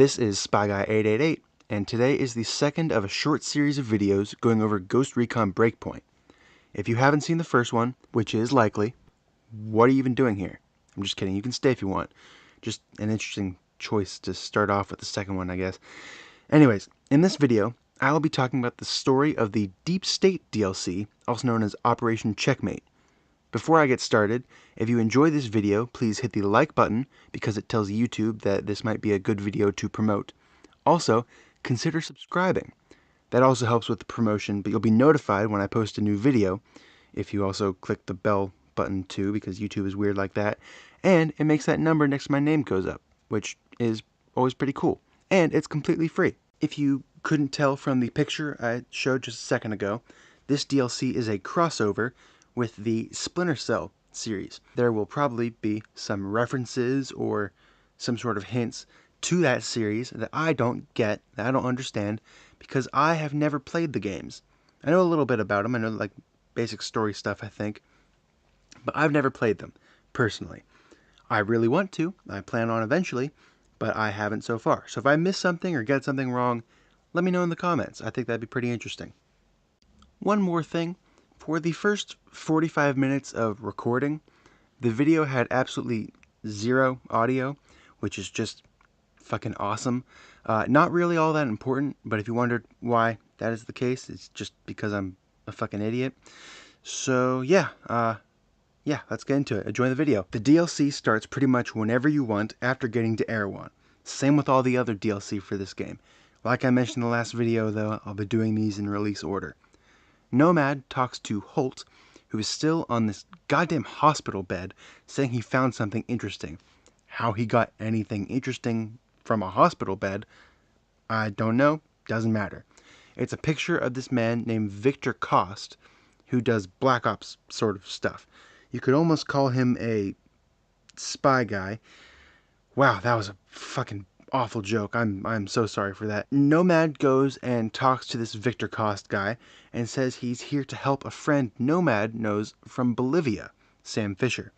This is SpyGuy888, and today is the second of a short series of videos going over Ghost Recon Breakpoint. If you haven't seen the first one, which is likely, what are you even doing here? I'm just kidding, you can stay if you want. Just an interesting choice to start off with the second one, I guess. Anyways, in this video, I'll be talking about the story of the Deep State DLC, also known as Operation Checkmate. Before I get started, if you enjoy this video, please hit the like button because it tells YouTube that this might be a good video to promote. Also, consider subscribing. That also helps with the promotion, but you'll be notified when I post a new video if you also click the bell button too, because YouTube is weird like that. And it makes that number next to my name goes up, which is always pretty cool. And it's completely free. If you couldn't tell from the picture I showed just a second ago, this DLC is a crossover with the Splinter series. There will probably be some references or some sort of hints to that series that I don't get, that I don't understand, because I have never played the games. I know a little bit about them, I know like basic story stuff I think, but I've never played them, personally. I really want to, I plan on eventually, but I haven't so far. So if I miss something or get something wrong, let me know in the comments. I think that'd be pretty interesting. One more thing. For the first 45 minutes of recording, the video had absolutely zero audio, which is just fucking awesome. Not really all that important, but if you wondered why that is the case, it's just because I'm a fucking idiot. So yeah, let's get into it. Enjoy the video. The DLC starts pretty much whenever you want after getting to Erewhon. Same with all the other DLC for this game. Like I mentioned in the last video though, I'll be doing these in release order. Nomad talks to Holt, who is still on this goddamn hospital bed, saying he found something interesting. How he got anything interesting from a hospital bed, I don't know, doesn't matter. It's a picture of this man named Victor Cost, who does Black Ops sort of stuff. You could almost call him a spy guy. Wow, that was a fucking awful joke. I'm so sorry for that. Nomad goes and talks to this Victor Cost guy and says he's here to help a friend Nomad knows from Bolivia, Sam Fisher.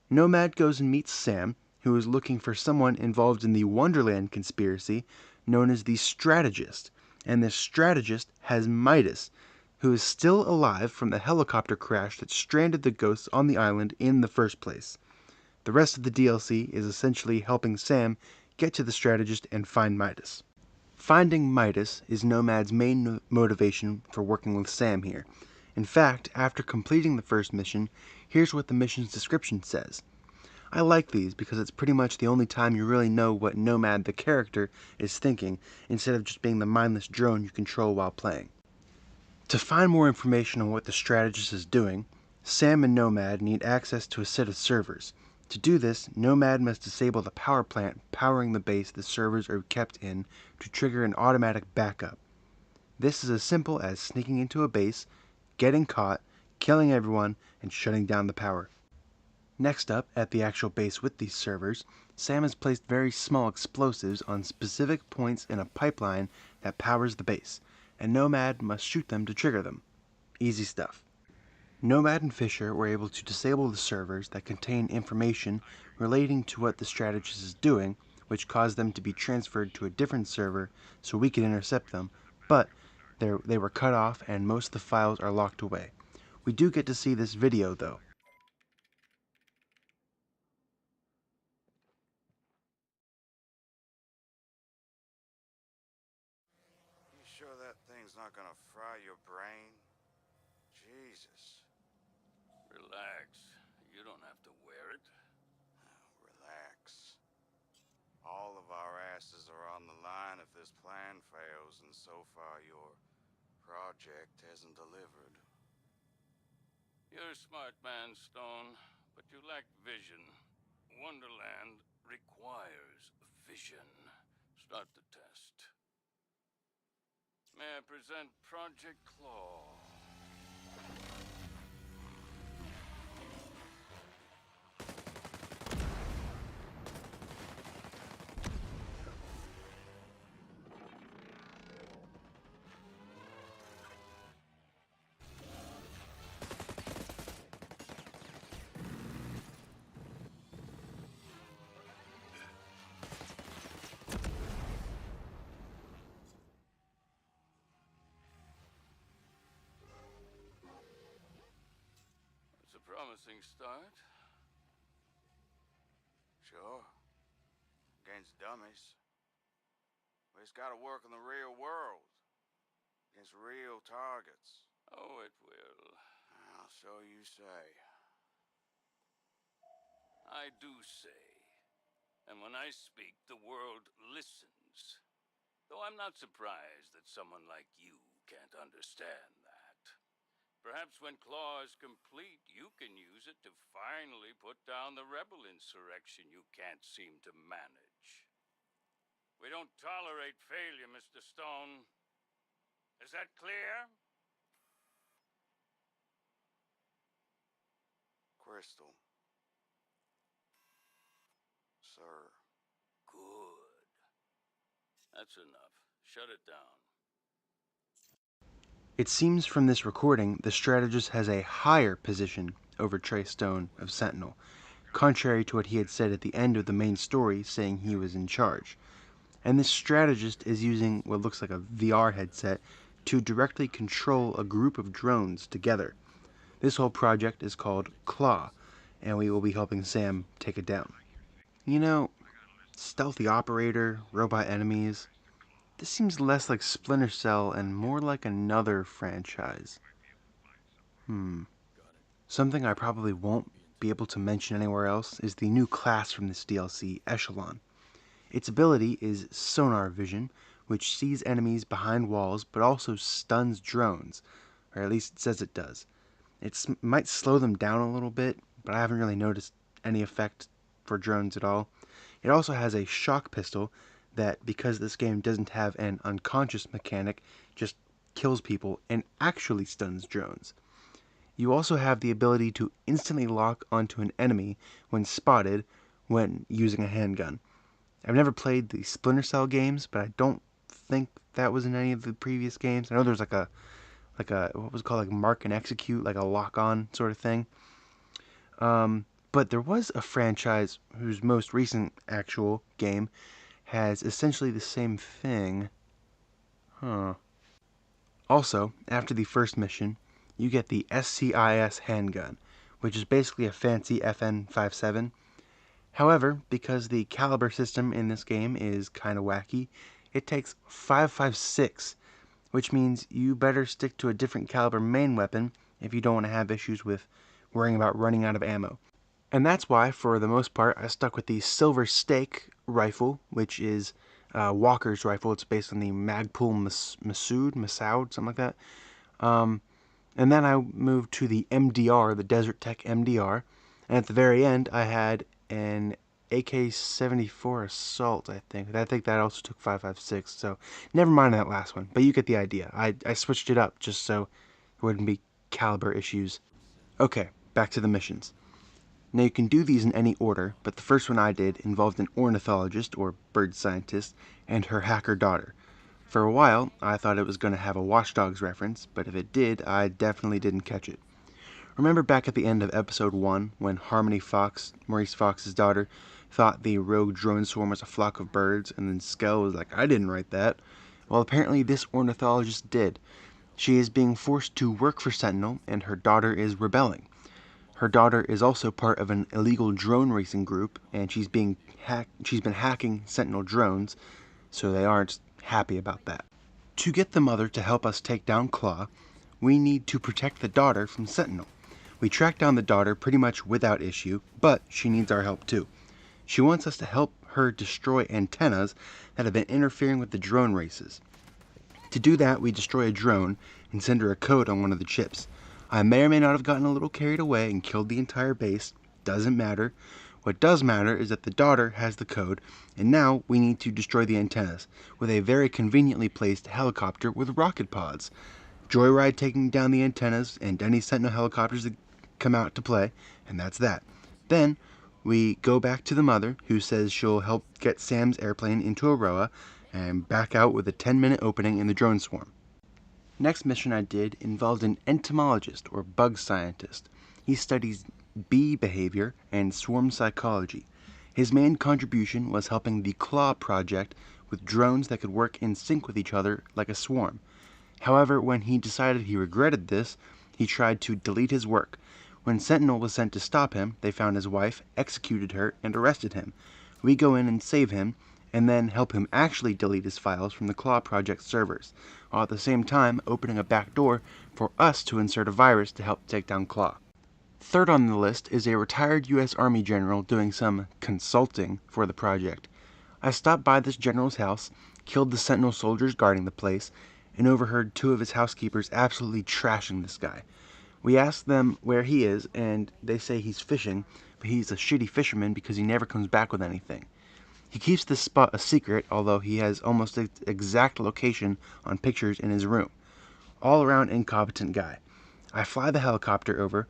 Nomad goes and meets Sam, who is looking for someone involved in the Wonderland conspiracy known as the Strategist. And this Strategist has Midas, who is still alive from the helicopter crash that stranded the ghosts on the island in the first place. The rest of the DLC is essentially helping Sam get to the Strategist and find Midas. Finding Midas is Nomad's main motivation for working with Sam here. In fact, after completing the first mission, here's what the mission's description says. I like these because it's pretty much the only time you really know what Nomad the character is thinking, instead of just being the mindless drone you control while playing. To find more information on what the Strategist is doing, Sam and Nomad need access to a set of servers. To do this, Nomad must disable the power plant powering the base the servers are kept in to trigger an automatic backup. This is as simple as sneaking into a base, getting caught, killing everyone, and shutting down the power. Next up, at the actual base with these servers, Sam has placed very small explosives on specific points in a pipeline that powers the base, and Nomad must shoot them to trigger them. Easy stuff. Nomad and Fisher were able to disable the servers that contain information relating to what the Strategist is doing, which caused them to be transferred to a different server so we could intercept them, but they were cut off and most of the files are locked away. We do get to see this video though. You sure that thing's not gonna fry your brain? Jesus. Relax. You don't have to wear it. Relax. All of our asses are on the line if this plan fails, and so far your project hasn't delivered. You're a smart man, Stone, but you lack vision. Wonderland requires vision. Start the test. May I present Project Claw? things start? Sure. Against dummies. But it's gotta work in the real world. Against real targets. Oh, it will. So you say. I do say. And when I speak, the world listens. Though I'm not surprised that someone like you can't understand that. Perhaps when Claw is complete, you can use it to finally put down the rebel insurrection you can't seem to manage. We don't tolerate failure, Mr. Stone. Is that clear? Crystal. Sir. Good. That's enough. Shut it down. It seems from this recording the strategist has a higher position over Trey Stone of Sentinel, contrary to what he had said at the end of the main story saying he was in charge. And this strategist is using what looks like a VR headset to directly control a group of drones together. This whole project is called Claw, and we will be helping Sam take it down. You know, stealthy operator, robot enemies, this seems less like Splinter Cell and more like another franchise. Something I probably won't be able to mention anywhere else is the new class from this DLC, Echelon. Its ability is sonar vision, which sees enemies behind walls but also stuns drones, or at least it says it does. It might slow them down a little bit, but I haven't really noticed any effect for drones at all. It also has a shock pistol that, because this game doesn't have an unconscious mechanic, just kills people and actually stuns drones. You also have the ability to instantly lock onto an enemy when spotted when using a handgun. I've never played the Splinter Cell games, but I don't think that was in any of the previous games. I know there's like a what was it called, like mark and execute, like a lock on sort of thing. But there was a franchise whose most recent actual game has essentially the same thing. Also, after the first mission, you get the SCIS handgun, which is basically a fancy FN-57. However, because the caliber system in this game is kind of wacky, it takes 5.56, which means you better stick to a different caliber main weapon if you don't want to have issues with worrying about running out of ammo. And that's why, for the most part, I stuck with the Silver Stake rifle, which is Walker's rifle. It's based on the Magpul Masood, something like that. And then I moved to the MDR, the Desert Tech MDR. And at the very end, I had an AK-74 Assault, I think. I think that also took 5.56, so never mind that last one. But you get the idea. I switched it up just so there wouldn't be caliber issues. Okay, back to the missions. Now you can do these in any order, but the first one I did involved an ornithologist, or bird scientist, and her hacker daughter. For a while, I thought it was going to have a Watch Dogs reference, but if it did, I definitely didn't catch it. Remember back at the end of episode 1 when Harmony Fox, Maurice Fox's daughter, thought the rogue drone swarm was a flock of birds, and then Skell was like, I didn't write that. Well, apparently this ornithologist did. She is being forced to work for Sentinel, and her daughter is rebelling. Her daughter is also part of an illegal drone racing group, and she's been hacking Sentinel drones, so they aren't happy about that. To get the mother to help us take down Claw, we need to protect the daughter from Sentinel. We track down the daughter pretty much without issue, but she needs our help too. She wants us to help her destroy antennas that have been interfering with the drone races. To do that, we destroy a drone and send her a code on one of the chips. I may or may not have gotten a little carried away and killed the entire base. Doesn't matter. What does matter is that the daughter has the code, and now we need to destroy the antennas with a very conveniently placed helicopter with rocket pods. Joyride taking down the antennas and any Sentinel helicopters that come out to play, and that's that. Then we go back to the mother, who says she'll help get Sam's airplane into Aroa, and back out with a 10-minute opening in the drone swarm. Next mission I did involved an entomologist, or bug scientist. He studies bee behavior and swarm psychology. His main contribution was helping the Claw project with drones that could work in sync with each other like a swarm. However, when he decided he regretted this, he tried to delete his work. When Sentinel was sent to stop him, they found his wife, executed her, and arrested him. We go in and save him, and then help him actually delete his files from the Claw Project servers, while at the same time opening a back door for us to insert a virus to help take down Claw. Third on the list is a retired U.S. Army general doing some consulting for the project. I stopped by this general's house, killed the Sentinel soldiers guarding the place, and overheard two of his housekeepers absolutely trashing this guy. We asked them where he is, and they say he's fishing, but he's a shitty fisherman because he never comes back with anything. He keeps this spot a secret, although he has almost the exact location on pictures in his room. All around incompetent guy. I fly the helicopter over,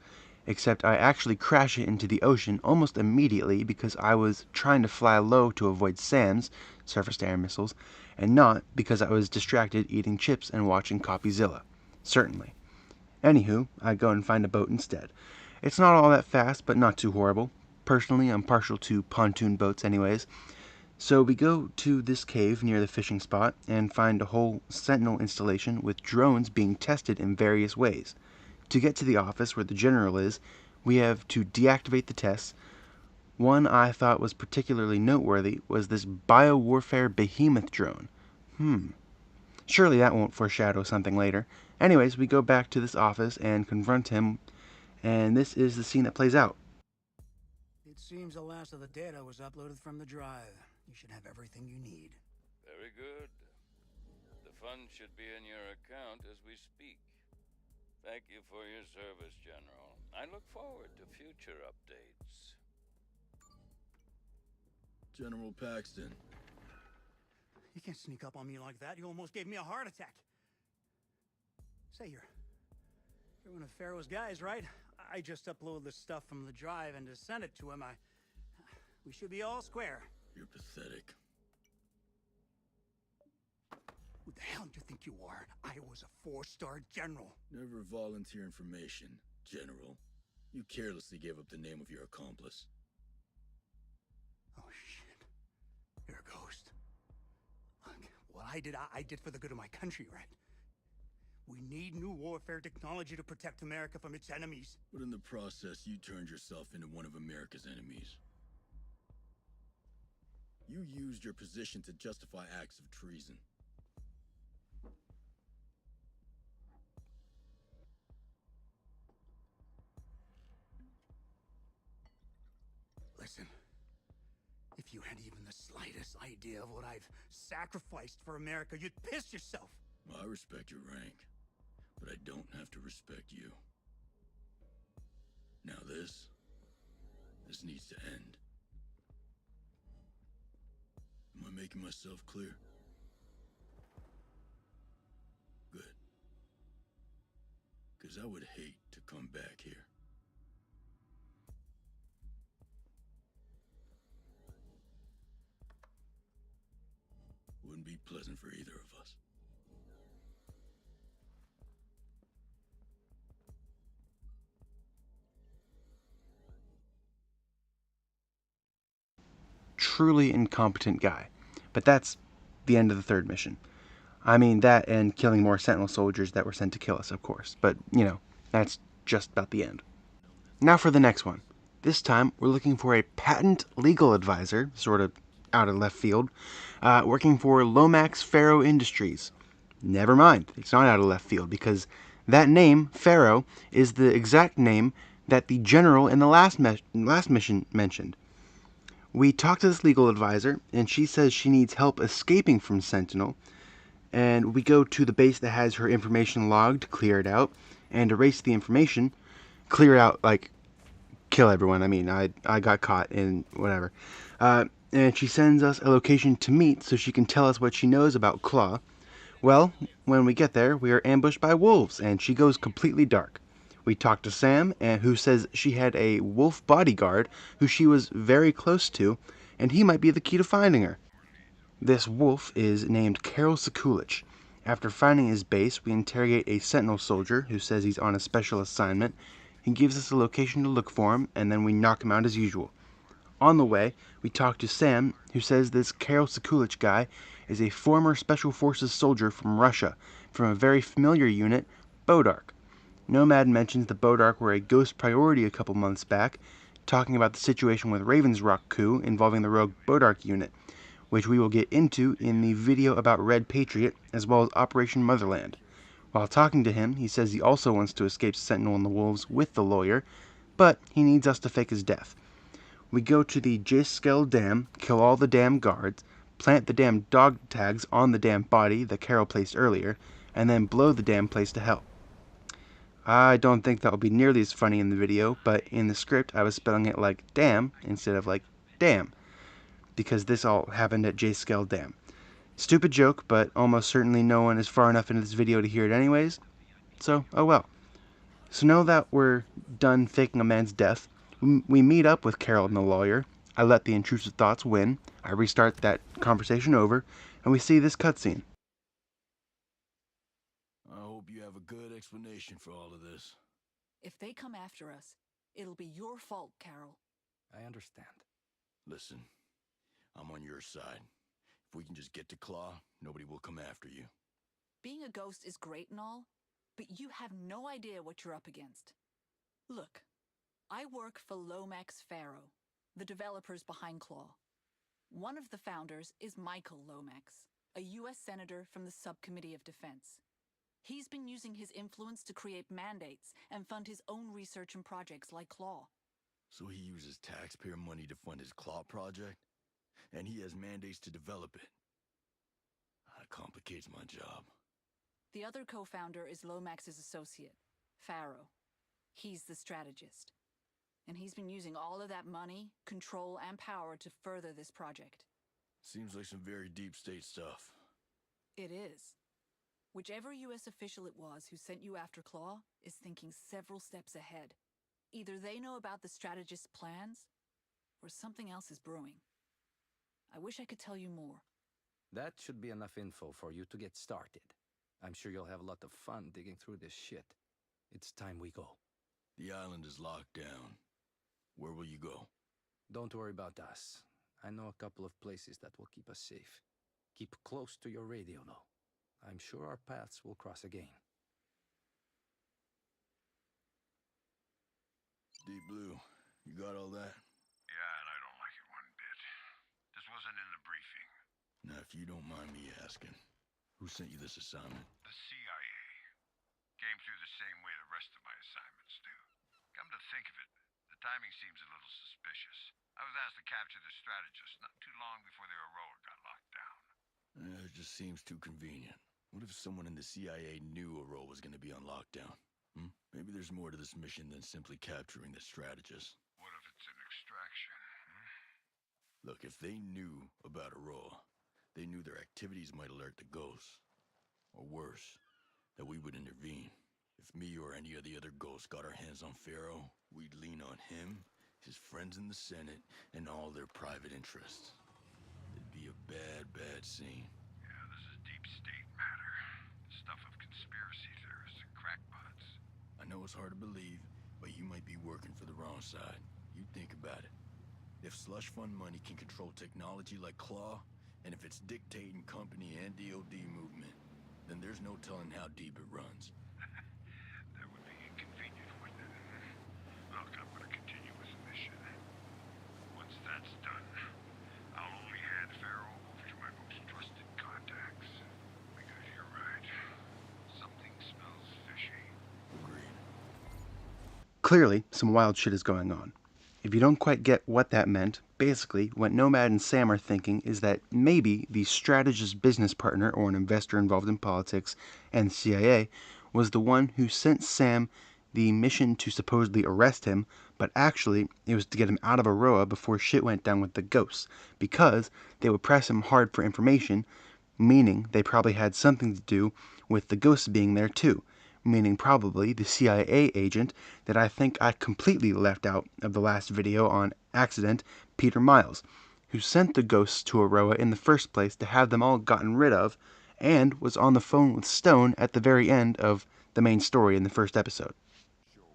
except I actually crash it into the ocean almost immediately because I was trying to fly low to avoid SAMs, surface-to-air missiles, and not because I was distracted eating chips and watching Copyzilla. Certainly. Anywho, I go and find a boat instead. It's not all that fast, but not too horrible. Personally, I'm partial to pontoon boats anyways. So we go to this cave near the fishing spot and find a whole Sentinel installation with drones being tested in various ways. To get to the office where the general is, we have to deactivate the tests. One I thought was particularly noteworthy was this biowarfare behemoth drone. Surely that won't foreshadow something later. Anyways, we go back to this office and confront him, and this is the scene that plays out. It seems the last of the data was uploaded from the drive. You should have everything you need. Very good. The funds should be in your account as we speak. Thank you for your service, General. I look forward to future updates. General Paxton. You can't sneak up on me like that. You almost gave me a heart attack. Say, you're one of Pharaoh's guys, right? I just uploaded the stuff from the drive and to send it to him. We should be all square. You're pathetic. Who the hell do you think you are? I was a 4-star general. Never volunteer information, General. You carelessly gave up the name of your accomplice. Oh, shit. You're a ghost. Look, what I did for the good of my country, right? We need new warfare technology to protect America from its enemies. But in the process, you turned yourself into one of America's enemies. You used your position to justify acts of treason. Listen, if you had even the slightest idea of what I've sacrificed for America, you'd piss yourself. I respect your rank, but I don't have to respect you. Now this needs to end. Am I making myself clear? Good. Because I would hate to come back here. Wouldn't be pleasant for either of us. Truly incompetent guy. But that's the end of the third mission. I mean, that and killing more Sentinel soldiers that were sent to kill us, of course. But, that's just about the end. Now for the next one. This time, we're looking for a patent legal advisor, sort of out of left field, working for Lomax Pharaoh Industries. Never mind, it's not out of left field, because that name, Pharaoh, is the exact name that the general in the last mission mentioned. We talked to this legal advisor, and she says she needs help escaping from Sentinel, and we go to the base that has her information logged, clear it out, and erase the information. Clear it out, like, kill everyone. I mean, I got caught in whatever. And she sends us a location to meet so she can tell us what she knows about Claw. Well, when we get there, we are ambushed by wolves, and she goes completely dark. We talk to Sam, who says she had a wolf bodyguard who she was very close to, and he might be the key to finding her. This wolf is named Karol Sekulich. After finding his base, we interrogate a Sentinel soldier who says he's on a special assignment. He gives us a location to look for him, and then we knock him out as usual. On the way, we talk to Sam, who says this Karol Sekulich guy is a former Special Forces soldier from Russia, from a very familiar unit, Bodark. Nomad mentions the Bodark were a ghost priority a couple months back, talking about the situation with Raven's Rock coup involving the rogue Bodark unit, which we will get into in the video about Red Patriot, as well as Operation Motherland. While talking to him, he says he also wants to escape Sentinel and the Wolves with the lawyer, but he needs us to fake his death. We go to the J-Skell Dam, kill all the dam guards, plant the damn dog tags on the damn body that Carol placed earlier, and then blow the damn place to hell. I don't think that'll be nearly as funny in the video, but in the script I was spelling it like damn instead of like damn, because this all happened at J-Skell Dam. Stupid joke, but almost certainly no one is far enough into this video to hear it anyways, so oh well. So now that we're done faking a man's death, we meet up with Carol and the lawyer. I let the intrusive thoughts win. I restart that conversation over, and we see this cutscene. I hope you have a good explanation for all of this. If they come after us, it'll be your fault, Carol. I understand. Listen, I'm on your side. If we can just get to Claw, nobody will come after you. Being a ghost is great and all, but you have no idea what you're up against. Look, I work for Lomax Faro, the developers behind Claw. One of the founders is Michael Lomax, a U.S. Senator from the Subcommittee of Defense. He's been using his influence to create mandates and fund his own research and projects like Claw. So he uses taxpayer money to fund his Claw project? And he has mandates to develop it. That complicates my job. The other co-founder is Lomax's associate, Faro. He's the strategist. And he's been using all of that money, control, and power to further this project. Seems like some very deep state stuff. It is. Whichever U.S. official it was who sent you after Claw is thinking several steps ahead. Either they know about the strategist's plans, or something else is brewing. I wish I could tell you more. That should be enough info for you to get started. I'm sure you'll have a lot of fun digging through this shit. It's time we go. The island is locked down. Where will you go? Don't worry about us. I know a couple of places that will keep us safe. Keep close to your radio, though. I'm sure our paths will cross again. Deep Blue, you got all that? Yeah, and I don't like it one bit. This wasn't in the briefing. Now, if you don't mind me asking, who sent you this assignment? The CIA. Came through the same way the rest of my assignments do. Come to think of it, the timing seems a little suspicious. I was asked to capture the strategist not too long before the Aurora got locked down. It just seems too convenient. What if someone in the CIA knew Aurora was going to be on lockdown? Maybe there's more to this mission than simply capturing the strategist. What if it's an extraction? Look, if they knew about Aurora, they knew their activities might alert the ghosts. Or worse, that we would intervene. If me or any of the other ghosts got our hands on Faro, we'd lean on him, his friends in the Senate, and all their private interests. It'd be a bad, bad scene. Yeah, this is deep state matter. Stuff of conspiracy theorists and crackpots. I know it's hard to believe, but you might be working for the wrong side. You think about it. If slush fund money can control technology like Claw, and if it's dictating company and DOD movement, then there's no telling how deep it runs. That would be inconvenient, wouldn't it? Look, I'm gonna continue with the mission. Once that's done, I'll only hand Faro over to my most trusted contacts. Because you're right. Something smells fishy. Agreed. Clearly, some wild shit is going on. If you don't quite get what that meant, basically, what Nomad and Sam are thinking is that maybe the strategist's business partner or an investor involved in politics and the CIA was the one who sent Sam the mission to supposedly arrest him, but actually it was to get him out of Aroa before shit went down with the ghosts, because they would press him hard for information, meaning they probably had something to do with the ghosts being there too. Meaning probably the CIA agent that I think I completely left out of the last video on accident, Peter Miles, who sent the ghosts to Aroa in the first place to have them all gotten rid of, and was on the phone with Stone at the very end of the main story in the first episode.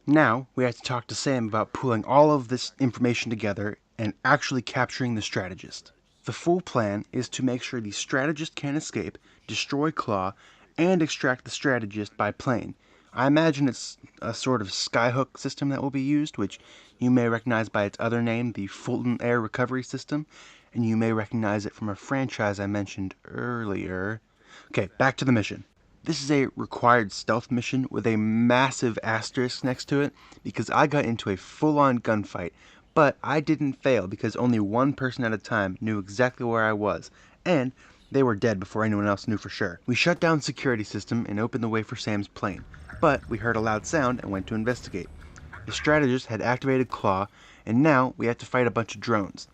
Now, we have to talk to Sam about pulling all of this information together and actually capturing the strategist. The full plan is to make sure the strategist can escape, destroy Claw, and extract the strategist by plane. I imagine it's a sort of skyhook system that will be used, which you may recognize by its other name, the Fulton Air Recovery System, and you may recognize it from a franchise I mentioned earlier. Okay, back to the mission. This is a required stealth mission with a massive asterisk next to it because I got into a full-on gunfight, but I didn't fail because only one person at a time knew exactly where I was, and they were dead before anyone else knew for sure. We shut down the security system and opened the way for Sam's plane, but we heard a loud sound and went to investigate. The strategist had activated Claw, and now we had to fight a bunch of drones.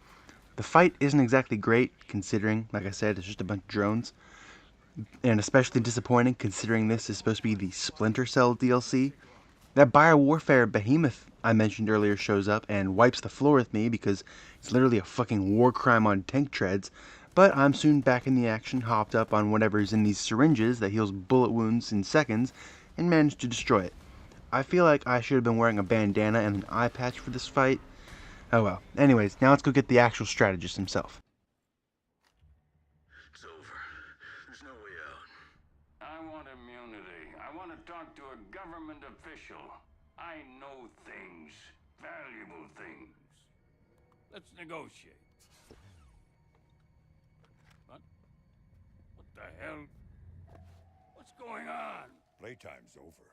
The fight isn't exactly great, considering, like I said, it's just a bunch of drones, and especially disappointing considering this is supposed to be the Splinter Cell DLC. That biowarfare behemoth I mentioned earlier shows up and wipes the floor with me because it's literally a fucking war crime on tank treads, but I'm soon back in the action, hopped up on whatever's in these syringes that heals bullet wounds in seconds, and managed to destroy it. I feel like I should have been wearing a bandana and an eye patch for this fight. Oh well. Anyways, now let's go get the actual strategist himself. It's over. There's no way out. I want immunity. I want to talk to a government official. I know things. Valuable things. Let's negotiate. What? What the hell? What's going on? Playtime's over.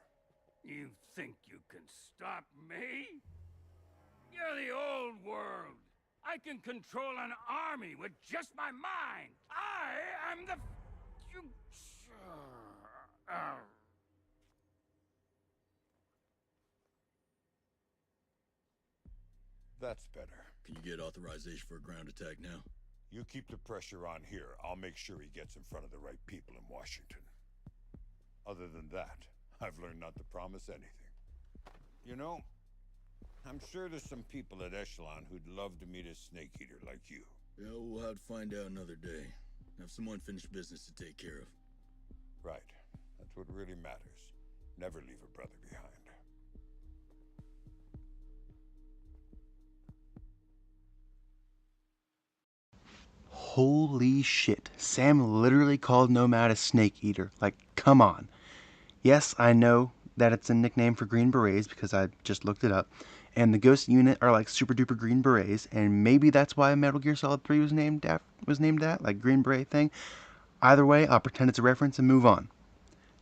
You think you can stop me? You're the old world. I can control an army with just my mind. I am the future. That's better. Can you get authorization for a ground attack now? You keep the pressure on here. I'll make sure he gets in front of the right people in Washington. Other than that, I've learned not to promise anything. You know, I'm sure there's some people at Echelon who'd love to meet a snake eater like you. Yeah, we'll have to find out another day. Have some unfinished business to take care of. Right. That's what really matters. Never leave a brother behind. Holy shit. Sam literally called Nomad a snake eater. Like, come on. Yes, I know that it's a nickname for Green Berets because I just looked it up. And the Ghost unit are like super duper Green Berets, and maybe that's why Metal Gear Solid 3 was named that, like Green Beret thing. Either way, I'll pretend it's a reference and move on.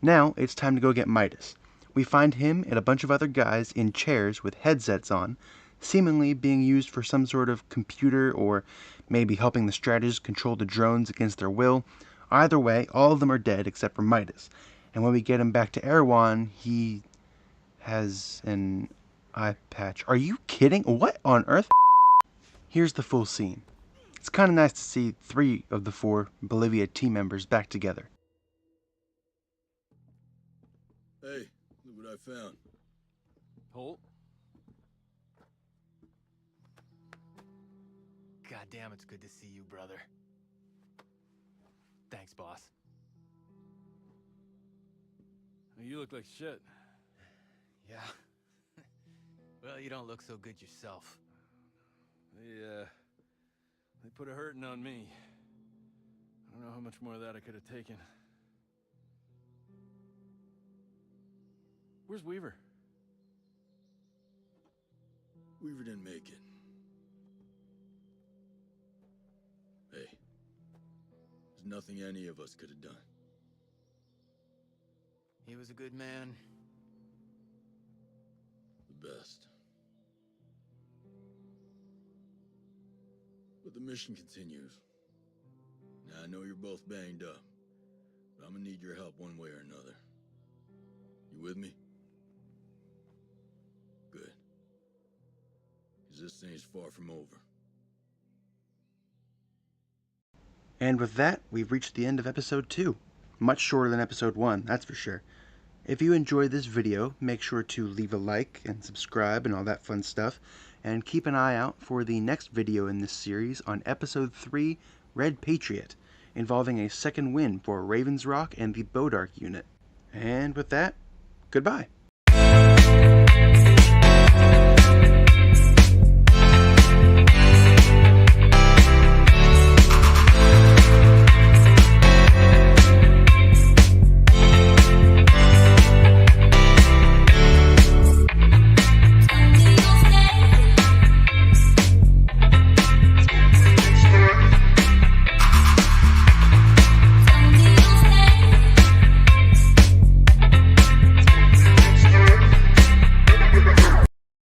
Now, it's time to go get Midas. We find him and a bunch of other guys in chairs with headsets on, seemingly being used for some sort of computer or maybe helping the strategists control the drones against their will. Either way, all of them are dead except for Midas. And when we get him back to Erewhon, he has an eye patch. Are you kidding? What on earth? Here's the full scene. It's kind of nice to see 3 of the 4 Bolivia team members back together. Hey, look what I found. Holt? God damn, it's good to see you, brother. Thanks, boss. You look like shit. Yeah. Well, you don't look so good yourself. They put a hurting on me. I don't know how much more of that I could have taken. Where's Weaver? Weaver didn't make it. Hey, there's nothing any of us could have done. He was a good man. The best. But the mission continues. Now, I know you're both banged up, but I'm gonna need your help one way or another. You with me? Good. Because this thing's far from over. And with that, we've reached the end of episode 2. Much shorter than episode 1, that's for sure. If you enjoyed this video, make sure to leave a like and subscribe and all that fun stuff. And keep an eye out for the next video in this series on episode 3, Red Patriot, involving a second win for Raven's Rock and the Bodark unit. And with that, goodbye.